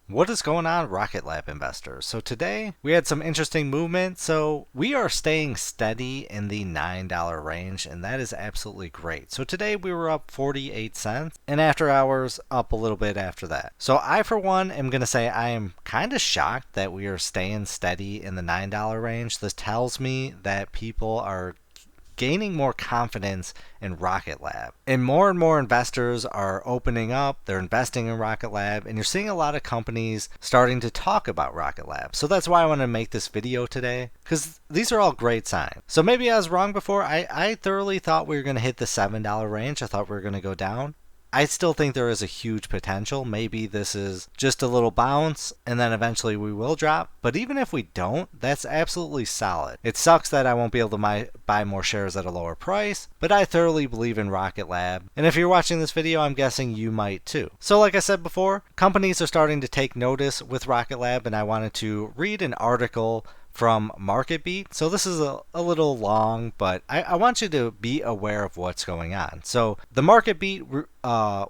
What is going on, Rocket Lab investors? So today we had some interesting movement. So we are staying steady in the $9 range, and that is absolutely great. So today we were up 48 cents, and after hours up a little bit after that. So I, for one, am going to say I am kind of shocked that we are staying steady in the $9 range. This tells me that people are gaining more confidence in Rocket Lab. And more investors are opening up, they're investing in Rocket Lab, and you're seeing a lot of companies starting to talk about Rocket Lab. So that's why I want to make this video today, because these are all great signs. So maybe I was wrong before. I thoroughly thought we were going to hit the $7 range. I thought we were going to go down. I still think there is a huge potential. Maybe this is just a little bounce and then eventually we will drop. But even if we don't, that's absolutely solid. It sucks that I won't be able to buy more shares at a lower price, but I thoroughly believe in Rocket Lab. And if you're watching this video, I'm guessing you might too. So like I said before, companies are starting to take notice with Rocket Lab, and I wanted to read an article from MarketBeat. So this is a little long, but I want you to be aware of what's going on. So the MarketBeat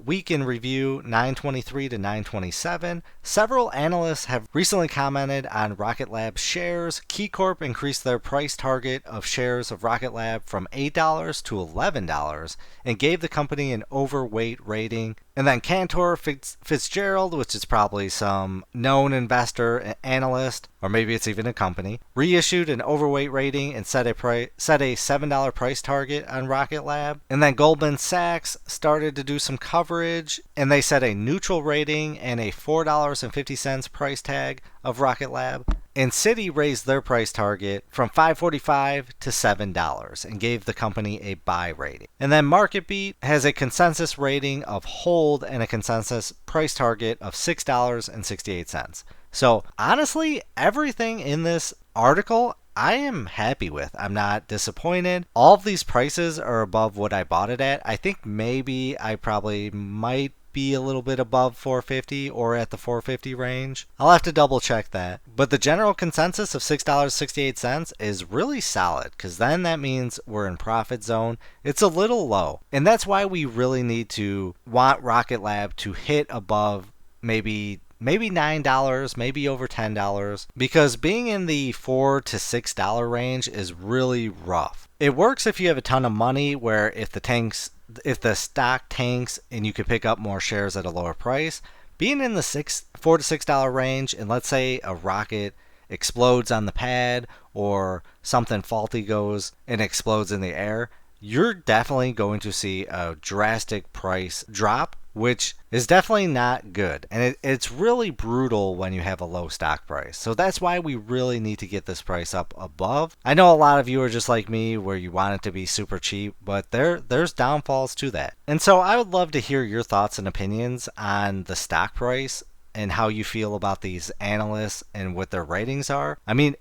week in review 923 to 927. Several analysts have recently commented on Rocket Lab shares. KeyCorp increased their price target of shares of Rocket Lab from $8 to $11 and gave the company an overweight rating. And then Cantor Fitzgerald, which is probably some known investor, analyst, or maybe it's even a company, reissued an overweight rating and set a $7 price target on Rocket Lab. And then Goldman Sachs started to do some coverage, and they set a neutral rating and a $4.50 price tag of Rocket Lab. And Citi raised their price target from $5.45 to $7 and gave the company a buy rating. And then MarketBeat has a consensus rating of hold and a consensus price target of $6.68. So honestly, everything in this article I am happy with. I'm not disappointed. All of these prices are above what I bought it at. I think maybe I probably might be a little bit above 450 or at the 450 range. I'll have to double check that. But the general consensus of $6.68 is really solid, because then that means we're in profit zone. It's a little low. And that's why we really need to want Rocket Lab to hit above maybe $9, maybe over $10, because being in the $4 to $6 range is really rough. It works if you have a ton of money, where if the stock tanks and you can pick up more shares at a lower price. Being in the $4 to $6 range, and let's say a rocket explodes on the pad or something faulty goes and explodes in the air, you're definitely going to see a drastic price drop, which is definitely not good. And it's really brutal when you have a low stock price. So that's why we really need to get this price up above. I know a lot of you are just like me, where you want it to be super cheap, but there's downfalls to that. And so I would love to hear your thoughts and opinions on the stock price and how you feel about these analysts and what their ratings are. I mean,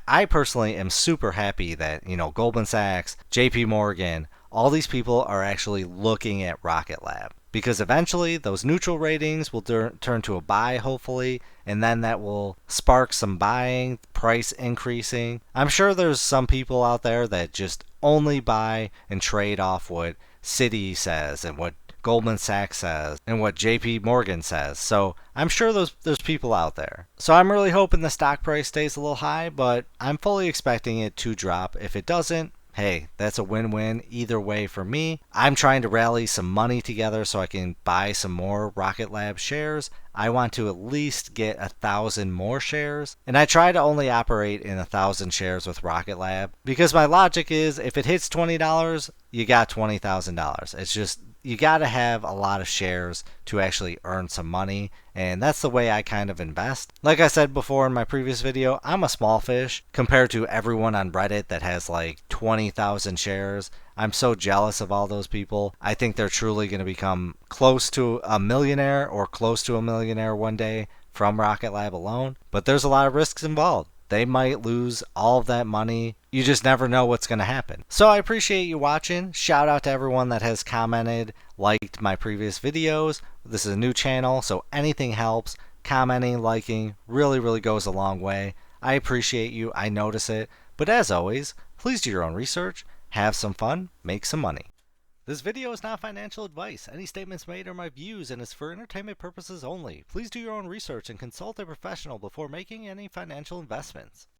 I personally am super happy that, Goldman Sachs, JP Morgan, all these people are actually looking at Rocket Lab, because eventually those neutral ratings will turn to a buy, hopefully, and then that will spark some buying, price increasing. I'm sure there's some people out there that just only buy and trade off what Citi says and what Goldman Sachs says and what JP Morgan says. So I'm sure there's people out there. So I'm really hoping the stock price stays a little high, but I'm fully expecting it to drop. If it doesn't, hey, that's a win-win either way for me. I'm trying to rally some money together so I can buy some more Rocket Lab shares. I want to at least get 1,000 more shares, and I try to only operate in 1,000 shares with Rocket Lab, because my logic is if it hits $20, you got $20,000. It's just, you got to have a lot of shares to actually earn some money, and that's the way I kind of invest. Like I said before in my previous video, I'm a small fish compared to everyone on Reddit that has like 20,000 shares. I'm so jealous of all those people. I think they're truly going to become close to a millionaire or close to a millionaire one day from Rocket Lab alone, but there's a lot of risks involved. They might lose all of that money. You just never know what's going to happen. So I appreciate you watching. Shout out to everyone that has commented, liked my previous videos. This is a new channel, so anything helps. Commenting, liking, really goes a long way. I appreciate you. I notice it. But as always, please do your own research, have some fun, make some money. This video is not financial advice. Any statements made are my views and is for entertainment purposes only. Please do your own research and consult a professional before making any financial investments.